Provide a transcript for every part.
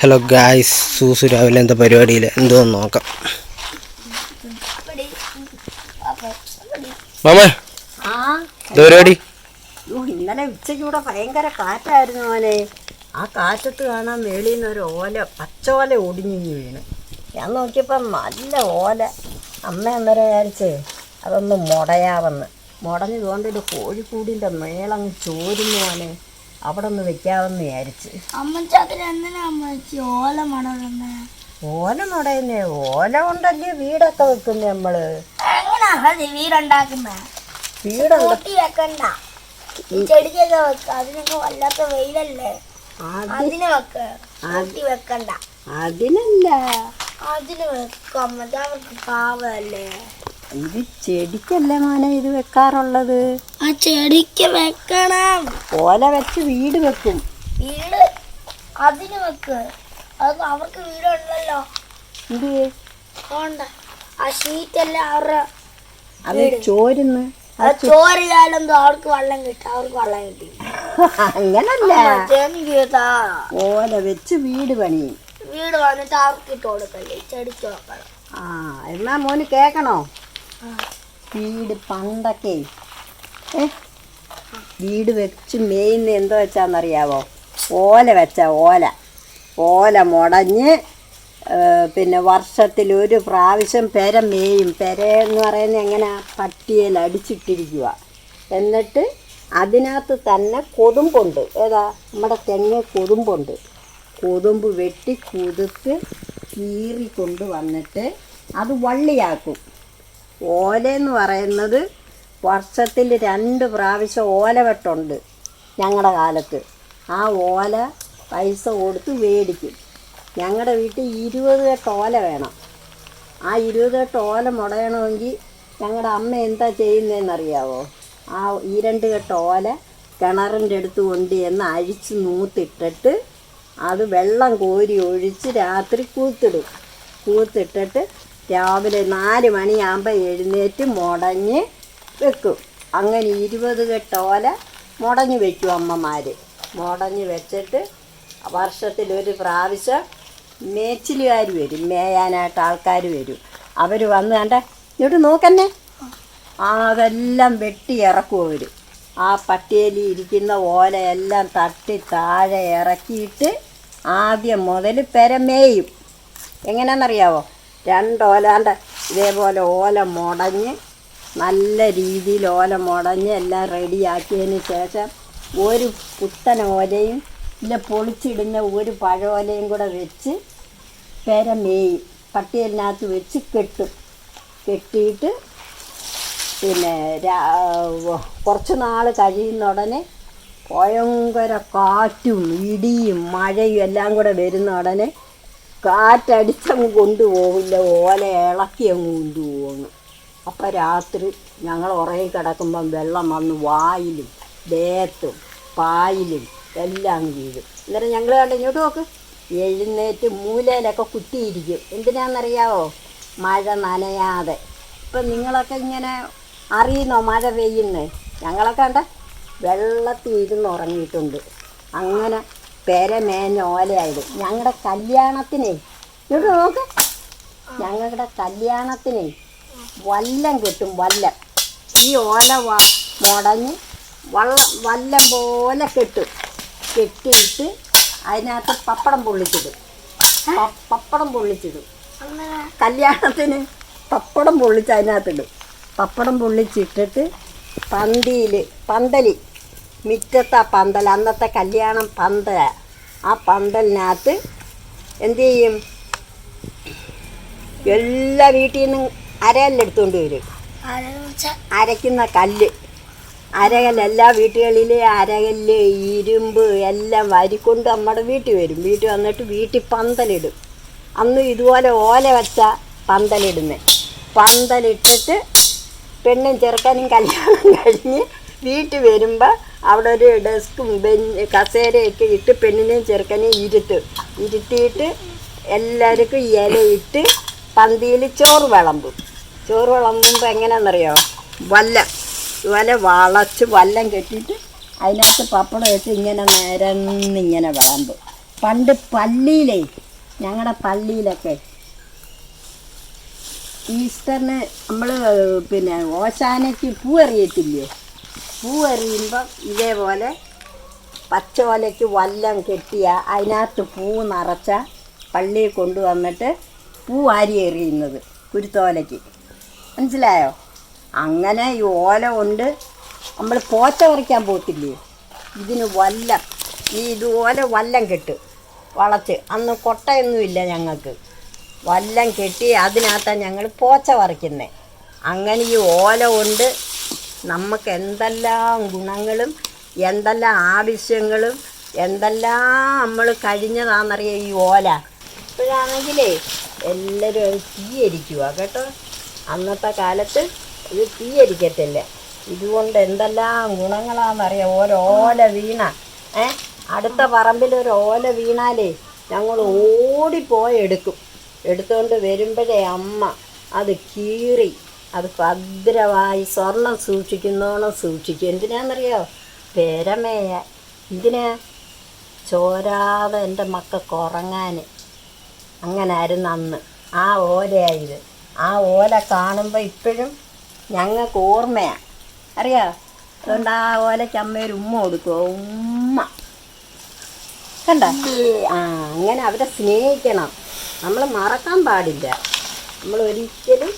Hello guys, സൂസു രാവിലെ എന്താ പരിപാടിയിൽ എന്തോന്ന് നോക്കാം. മാമേ പരിപാടി? ഇന്നലെ ഉച്ചയ്ക്കൂടെ ഭയങ്കര കാറ്റായിരുന്നു മോനെ. ആ കാറ്റത്ത് കാണാൻ മേളിൽ നിന്ന് ഒരു ഓല, പച്ചോല ഒടിഞ്ഞു വീണ്. ഞാൻ നോക്കിയപ്പം നല്ല ഓല. അമ്മ അന്നേരം വിചാരിച്ചേ അതൊന്ന് മുടയാവെന്ന്. മുടഞ്ഞത് കൊണ്ടൊരു കോഴിക്കൂടിൻ്റെ മേളങ്ങ് ചോരുന്നു മോനെ. അവിടെ ഒന്ന് വെക്കാമെന്ന് വിചാരിച്ച്. ഓല മുടയുന്നേ, ഓല കൊണ്ടല്ലേ വീടൊക്കെ വെക്കുന്നേ നമ്മള്. ചെടിക്കൊക്കെ വെക്ക, അതിനൊക്കെ വല്ലാത്ത വെയിലല്ലേ. അതിന് വെക്ക, വെക്കണ്ട. അതിനല്ല, അതിന് വെക്കാം. അവർക്ക് പാവല്ലേ. ഇത് ചെടിക്കല്ലേ മോനെ ഇത് വെക്കാറുള്ളത്. ആ ചെടിക്ക് വെക്കണം. ഓല വെച്ച് വീട് വെക്കും. വീട് അതിന് വെക്ക്. അത് അവർക്ക് വീടുണ്ടല്ലോ. ഇത് ആ ഷീറ്റല്ലേ അവരുടെ. അത് ചോരുന്ന്. ചോറിയാലെന്തോ അവർക്ക് വെള്ളം കിട്ടും. അവർക്ക് വെള്ളം കിട്ടി. അങ്ങനല്ല, ഓല വെച്ച് വീട് പണിയും. വീട് വന്നിട്ട് അവർക്ക് ഇട്ട് കൊടുക്കല്ലേ, ചെടിക്ക് വെക്കണം. എന്നാ മോന് കേക്കണോ? വീട് പണ്ടൊക്കെ വീട് വെച്ച് മേയുന്ന എന്തോ വെച്ചാന്നറിയാവോ? ഓല വെച്ച ഓല മുടഞ്ഞ് പിന്നെ വർഷത്തിലൊരു പ്രാവശ്യം പെര മേയും. പെര എന്ന് പറയുന്നത് എങ്ങനെ, പട്ടിയേൽ അടിച്ചിട്ടിരിക്കുക. എന്നിട്ട് അതിനകത്ത് തന്നെ കൊതുമ്പുണ്ട്. ഏതാ, നമ്മുടെ തെങ്ങ് കൊതുമ്പുണ്ട്. കൊതുമ്പ് വെട്ടി കുതിർത്ത് കീറിക്കൊണ്ട് വന്നിട്ട് അത് വള്ളിയാക്കും. ഓലയെന്ന് പറയുന്നത് വർഷത്തിൽ 2 പ്രാവശ്യം ഓലവെട്ടുണ്ട് ഞങ്ങളുടെ കാലത്ത്. ആ ഓല പൈസ കൊടുത്ത് മേടിക്കും. ഞങ്ങളുടെ വീട്ടിൽ 20 കെട്ട് ഓല വേണം. ആ 20 കെട്ട് ഓല മുടയണമെങ്കിൽ ഞങ്ങളുടെ അമ്മ എന്താ ചെയ്യുന്നതെന്നറിയാവോ? ആ 2 കെട്ട് ഓല കിണറിൻ്റെ അടുത്ത് കൊണ്ട് ചെന്ന് അഴിച്ച് നൂത്തിട്ടിട്ട് അത് വെള്ളം കോരി ഒഴിച്ച് രാത്രി കൂത്തിട്ടിട്ട് രാവിലെ 4 മണിയാകുമ്പോൾ എഴുന്നേറ്റ് മുടഞ്ഞ് വെക്കും. അങ്ങനെ 20 കെട്ട് ഓല മുടഞ്ഞ് വെക്കും അമ്മമാർ. മുടഞ്ഞ് വെച്ചിട്ട് വർഷത്തിലൊരു പ്രാവശ്യം മേച്ചിലുകാർ വരും, മേയാനായിട്ട് ആൾക്കാർ വരും. അവർ വന്ന് കണ്ട ഇങ്ങോട്ട് നോക്കന്നെ, അതെല്ലാം വെട്ടി ഇറക്കും അവർ. ആ പട്ടിയേലി ഇരിക്കുന്ന ഓലയെല്ലാം തട്ടി താഴെ ഇറക്കിയിട്ട് ആദ്യം മുതൽ പെരമേയും. എങ്ങനെയാണെന്നറിയാവോ? 2 ഓലാണ്ട് ഇതേപോലെ ഓല മുടഞ്ഞ് നല്ല രീതിയിൽ ഓല മുടഞ്ഞ് എല്ലാം റെഡിയാക്കിയതിന് ശേഷം ഒരു പുത്തൻ ഓലയും ഇല്ല പൊളിച്ചിടുന്ന ഒരു പഴോലയും കൂടെ വെച്ച് പെരമേയും. പട്ടിയലിനകത്ത് വെച്ച് കെട്ടിയിട്ട് പിന്നെ കുറച്ച് നാൾ കഴിയുന്ന ഉടനെ ഭയങ്കര കാറ്റും ഇടിയും മഴയും എല്ലാം കൂടെ വരുന്ന ഉടനെ കാറ്റടിച്ചങ്ങ് കൊണ്ടുപോകില്ല, ഓല ഇളക്കി അങ്ങ് കൊണ്ടുപോകുന്നു. അപ്പം രാത്രി ഞങ്ങൾ ഉറങ്ങി കിടക്കുമ്പം വെള്ളം വന്ന് വായിലും ദേഹത്തും പായിലും എല്ലാം വീഴും. അന്നേരം ഞങ്ങൾ കണ്ട് ഇങ്ങോട്ട് നോക്ക്, എഴുന്നേറ്റ് മൂലയിലൊക്കെ കുത്തിയിരിക്കും. എന്തിനാണെന്നറിയാവോ? മഴ നനയാതെ. ഇപ്പം നിങ്ങളൊക്കെ ഇങ്ങനെ അറിയുന്നോ മഴ പെയ്യുന്നേ? ഞങ്ങളൊക്കെ കണ്ട വെള്ളത്തിൽ ഇരുന്ന് ഉറങ്ങിയിട്ടുണ്ട്. അങ്ങനെ പെരമേഞ്ഞ ഓലയായത്. ഞങ്ങളുടെ കല്യാണത്തിനെ ഇങ്ങോട്ട് നോക്ക്, ഞങ്ങളുടെ കല്യാണത്തിനെ വല്ലം കെട്ടും, വല്ലം. ഈ ഓല മുടഞ്ഞ് വല്ലം പോലെ കെട്ടിയിട്ട് അതിനകത്ത് പപ്പടം പൊള്ളിച്ചിടും. കല്യാണത്തിന് പപ്പടം പൊള്ളിച്ച് അതിനകത്തിടും. പപ്പടം പൊള്ളിച്ചിട്ടിട്ട് പന്തൽ മുറ്റത്താ പന്തൽ, അന്നത്തെ കല്യാണം പന്തല. ആ പന്തലിനകത്ത് എന്തു ചെയ്യും? എല്ലാ വീട്ടിൽ നിന്നും അരകല്ലെടുത്തുകൊണ്ട് വരും. അരയ്ക്കുന്ന കല്ല്, അരകല്ല് എല്ലാ വീട്ടുകളിലെ അരകല്ല് ഇരുമ്പ് എല്ലാം വരിക്കൊണ്ട് നമ്മുടെ വീട്ടിൽ വരും. വീട്ടിൽ വന്നിട്ട് വീട്ടിൽ പന്തലിടും. അന്ന് ഇതുപോലെ ഓല വെച്ച പന്തലിടുന്നത്. പന്തലിട്ടിട്ട് പെണ്ണും ചെറുക്കനും കല്യാണം കഴിഞ്ഞ് വീട്ടിൽ വരുമ്പോൾ അവിടെ ഒരു ഡെസ്കും കസേരയൊക്കെ ഇട്ട് പെണ്ണിനെയും ചെറുക്കനെയും ഇരുത്തിയിട്ട് എല്ലാവർക്കും ഇലയിട്ട് പന്തിയിൽ ചോറ് വിളമ്പുമ്പോൾ എങ്ങനെയാണെന്നറിയോ? ഇതുപോലെ വളച്ച് വല്ലം കെട്ടിയിട്ട് അതിനകത്ത് പപ്പടം വെച്ച് ഇങ്ങനെ നിരന്നിങ്ങനെ വിളമ്പും. പണ്ട് പള്ളിയിലേ, ഞങ്ങളുടെ പള്ളിയിലൊക്കെ ഈസ്റ്ററിന് നമ്മൾ പിന്നെ ഓശാനയ്ക്ക് പൂ എറിയത്തില്ലേ? പൂ എറിയുമ്പം ഇതേപോലെ പച്ചോലയ്ക്ക് വല്ലം കെട്ടിയ അതിനകത്ത് പൂ നിറച്ച പള്ളിയിൽ കൊണ്ടുവന്നിട്ട് പൂ വാരി എറിയുന്നത് കുരുത്തോലയ്ക്ക്. മനസ്സിലായോ? അങ്ങനെ ഈ ഓല കൊണ്ട് നമ്മൾ പോച്ച പറിക്കാൻ പോകത്തില്ലേ, ഇതിന് വല്ലം ഇതുപോലെ വല്ലം കെട്ട് വളച്ച്. അന്ന് കൊട്ടയൊന്നുമില്ല ഞങ്ങൾക്ക്. വല്ലം കെട്ടി അതിനകത്താണ് ഞങ്ങൾ പോച്ച പറിക്കുന്നത്. അങ്ങനെ ഈ ഓല കൊണ്ട് നമുക്ക് എന്തെല്ലാം ഗുണങ്ങളും എന്തെല്ലാം ആവശ്യങ്ങളും എന്തെല്ലാം നമ്മൾ കഴിഞ്ഞതാണെന്നറിയാം ഈ ഓല. ഇപ്പോഴാണെങ്കിലേ എല്ലാവരും അത് തീയരിക്കുക കേട്ടോ. അന്നത്തെ കാലത്ത് ഇത് തീയരിക്കത്തില്ല. ഇതുകൊണ്ട് എന്തെല്ലാം ഗുണങ്ങളാണെന്നറിയാം. ഓല വീണ അടുത്ത പറമ്പിലൊരു ഓല വീണാലേ ഞങ്ങൾ ഓടിപ്പോയി എടുത്തുകൊണ്ട് വരുമ്പോഴേ അമ്മ അത് കീറി അത് ഭദ്രമായി സ്വർണം സൂക്ഷിക്കുന്നോണം സൂക്ഷിക്കും. എന്തിനാണെന്നറിയോ? പെരമേയ. ഇതിന് ചോരാതെ എൻ്റെ മക്കൾക്ക് ഉറങ്ങാൻ. അങ്ങനായിരുന്നു അന്ന്. ആ ഓലയായത്. ആ ഓല കാണുമ്പോൾ ഇപ്പോഴും ഞങ്ങൾക്ക് ഓർമ്മയാണ്, അറിയാം. അതുകൊണ്ട് ആ ഓലയ്ക്ക് അമ്മ ഒരു ഉമ്മ കൊടുക്കുമോ? ഉമ്മ കണ്ട. അങ്ങനെ അവരെ സ്നേഹിക്കണം. നമ്മൾ മറക്കാൻ പാടില്ല. നമ്മൾ ഒരിക്കലും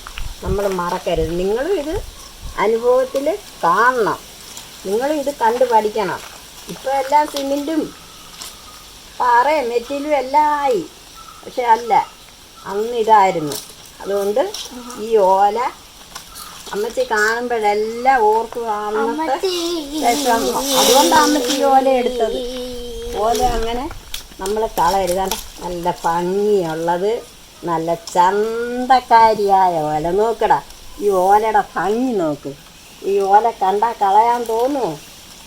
മറക്കരുത്. നിങ്ങളും ഇത് അനുഭവത്തിൽ കാണണം. നിങ്ങളും ഇത് കണ്ടു പഠിക്കണം. ഇപ്പോൾ എല്ലാം സിമെൻറ്റും പാറയും മെറ്റിലും എല്ലാം ആയി. പക്ഷെ അല്ല, അന്ന് ഇതായിരുന്നു. അതുകൊണ്ട് ഈ ഓല അമ്മച്ചി കാണുമ്പോഴെല്ലാം ഓർക്കുക. അതുകൊണ്ടാണ് അമ്മച്ചി ഈ ഓല എടുത്തത്. ഓല അങ്ങനെ നമ്മൾ കളയരുതാണ്ട്. നല്ല ഭംഗിയുള്ളത്, നല്ല ചന്തക്കാരിയായ ഓല. നോക്കടാ, ഈ ഓലയുടെ ഭംഗി നോക്ക്. ഈ ഓല കണ്ടാൽ കളയാൻ തോന്നുമോ?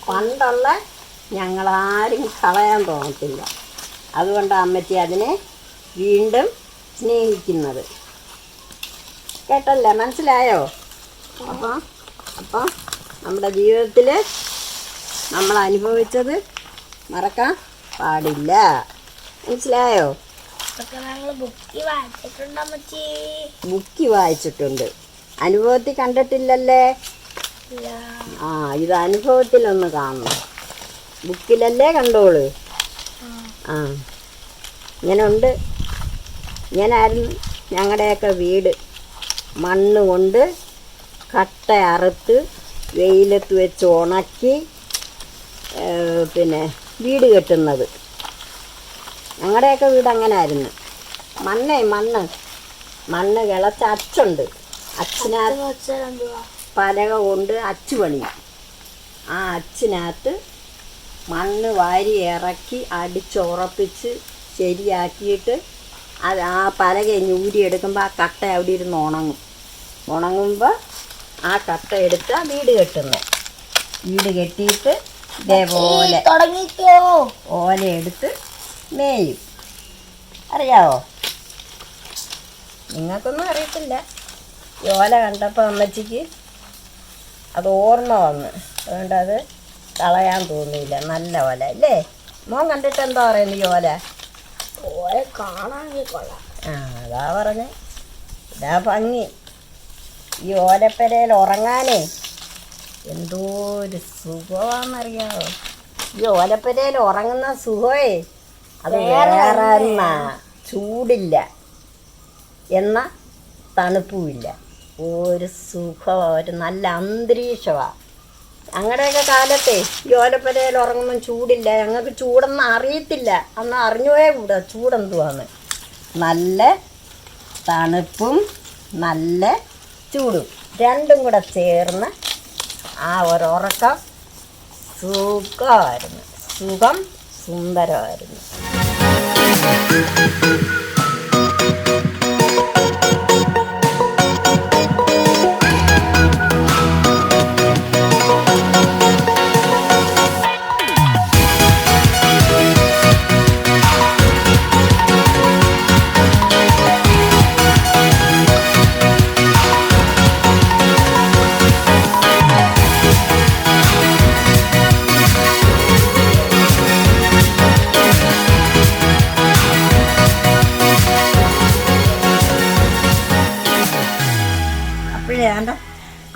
പണ്ടുള്ള ഞങ്ങളാരും കളയാൻ തോന്നത്തില്ല. അതുകൊണ്ടാണ് അമ്മച്ചി അതിനെ വീണ്ടും സ്നേഹിക്കുന്നത്. കേട്ടല്ലേ? മനസ്സിലായോ? അപ്പം നമ്മുടെ ജീവിതത്തിൽ നമ്മൾ അനുഭവിച്ചത് മറക്കാൻ പാടില്ല. മനസ്സിലായോ? ബുക്കി വായിച്ചിട്ടുണ്ട്, അനുഭവത്തിൽ കണ്ടിട്ടില്ലല്ലേ? ഇത് അനുഭവത്തിലൊന്ന് കാണണം. ബുക്കിലല്ലേ കണ്ടോളൂ. ഇങ്ങനെ ഉണ്ട്. ഇങ്ങനായിരുന്നു ഞങ്ങളുടെയൊക്കെ വീട്. മണ്ണ് കൊണ്ട് കട്ട അറുത്ത് വെയിലത്ത് വെച്ച് ഉണക്കി പിന്നെ വീട് കെട്ടുന്നത്. ഞങ്ങളുടെയൊക്കെ വീട് അങ്ങനെ ആയിരുന്നു. മണ്ണ് കിളച്ച അച്ചുണ്ട്. അച്ചിനകത്ത് പലക കൊണ്ട് അച്ചു പണിയും. ആ അച്ചിനകത്ത് മണ്ണ് വാരി ഇറക്കി അടിച്ചുറപ്പിച്ച് ശരിയാക്കിയിട്ട് അത് ആ പലക ഊരിയെടുക്കുമ്പോൾ ആ കട്ട അവിടെ ഇരുന്ന് ഉണങ്ങുമ്പോൾ ആ കട്ട എടുത്ത് വീട് കെട്ടുന്നത്. വീട് കെട്ടിയിട്ട് ഇതേപോലെ ഓല എടുത്ത് മേയും. അറിയാവോ? നിങ്ങൾക്കൊന്നും അറിയത്തില്ല. ഈ ഓല കണ്ടപ്പോൾ അമ്മച്ചിക്ക് അത് ഓർമ്മ വന്ന്. അതുകൊണ്ട് അത് കളയാൻ തോന്നിയില്ല. നല്ല ഓല അല്ലേ? മോൻ കണ്ടിട്ട് എന്താ പറയുന്നത്? ഈ ഓല കാണാൻ കൊള്ളാം. അതാ പറഞ്ഞേ, ഇതാ ഭംഗി. ഈ ഓലപ്പരയിൽ ഉറങ്ങാനേ എന്തോ ഒരു സുഖമാണെന്നറിയാമോ? ഈ ഓലപ്പരയിൽ ഉറങ്ങുന്ന സുഖമേ അത് വേറെ. ചൂടില്ല എന്ന തണുപ്പുമില്ല. ഒരു സുഖം, ഒരു നല്ല അന്തരീക്ഷമാണ്. ഞങ്ങളുടെയൊക്കെ കാലത്തെ ഈ ഓലപ്പരയിൽ ഉറങ്ങുമ്പം ചൂടില്ല. ഞങ്ങൾക്ക് ചൂടൊന്നും അറിയത്തില്ല. അന്ന് അറിഞ്ഞുപോയേ കൂടാ ചൂടെന്തുവാന്ന്. നല്ല തണുപ്പും നല്ല ചൂടും രണ്ടും കൂടെ ചേർന്ന് ആ ഒരുറക്കം സുഖമായിരുന്നു. സുഖം സുന്ദരമായിരുന്നു.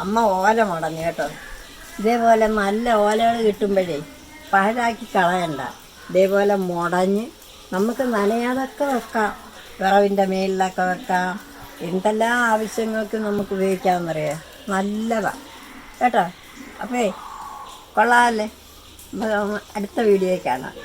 അമ്മ ഓല മുടഞ്ഞു കേട്ടോ. ഇതേപോലെ നല്ല ഓലകൾ കിട്ടുമ്പോഴേ പാഴാക്കി കളയണ്ട. ഇതേപോലെ മുടഞ്ഞ് നമുക്ക് നനയാതൊക്കെ വെക്കാം, വിറവിൻ്റെ മേലിലൊക്കെ വെക്കാം, എന്തെല്ലാം ആവശ്യങ്ങൾക്ക് നമുക്ക് ഉപയോഗിക്കാമെന്നറിയാം. നല്ലതാണ് കേട്ടോ. അപ്പേ കൊള്ളാമല്ലേ? നമുക്ക് അടുത്ത വീഡിയോയിൽ കാണാം.